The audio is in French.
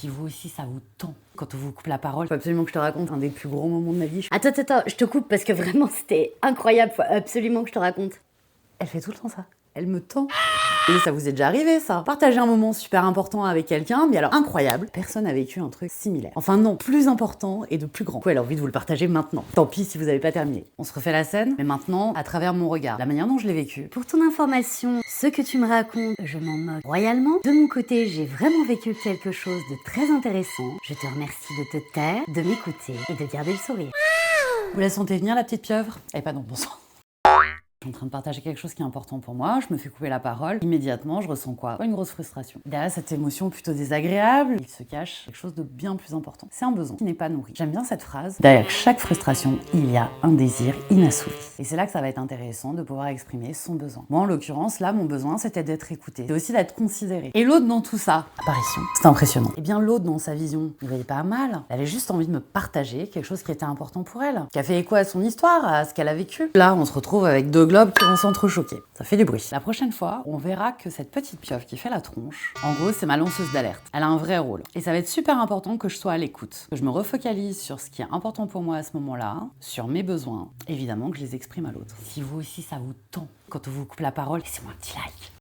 Si vous aussi ça vous tend quand on vous coupe la parole, faut absolument que je te raconte un des plus gros moments de ma vie. Attends, je te coupe parce que vraiment c'était incroyable, faut absolument que je te raconte. Elle fait tout le temps ça. Elle me tend. Et ça vous est déjà arrivé, ça? Partager un moment super important avec quelqu'un, mais alors incroyable, personne n'a vécu un truc similaire. Enfin non, plus important et de plus grand. Du coup, elle a envie de vous le partager maintenant. Tant pis si vous n'avez pas terminé. On se refait la scène, mais maintenant, à travers mon regard, la manière dont je l'ai vécu. Pour ton information, ce que tu me racontes, je m'en moque royalement. De mon côté, j'ai vraiment vécu quelque chose de très intéressant. Je te remercie de te taire, de m'écouter et de garder le sourire. Vous la sentez venir, la petite pieuvre? Elle est pas dans le bon sens. Je suis en train de partager quelque chose qui est important pour moi, je me fais couper la parole. Immédiatement, je ressens quoi? Une grosse frustration. Derrière cette émotion plutôt désagréable, il se cache quelque chose de bien plus important. C'est un besoin qui n'est pas nourri. J'aime bien cette phrase. Derrière chaque frustration, il y a un désir inassouvi. Et c'est là que ça va être intéressant de pouvoir exprimer son besoin. Moi, en l'occurrence, là, mon besoin, c'était d'être écouté. C'est aussi d'être considéré. Et l'autre dans tout ça, apparition. C'est impressionnant. Et bien, l'autre dans sa vision, il voyait pas mal. Elle avait juste envie de me partager quelque chose qui était important pour elle, qui a fait écho à son histoire, à ce qu'elle a vécu. Là, on se retrouve avec deux globes qui vont s'entrechoquer. Ça fait du bruit. La prochaine fois, on verra que cette petite pieuvre qui fait la tronche, en gros, c'est ma lanceuse d'alerte. Elle a un vrai rôle. Et ça va être super important que je sois à l'écoute, que je me refocalise sur ce qui est important pour moi à ce moment-là, sur mes besoins, évidemment que je les exprime à l'autre. Si vous aussi ça vous tend quand on vous coupe la parole, laissez-moi un petit like.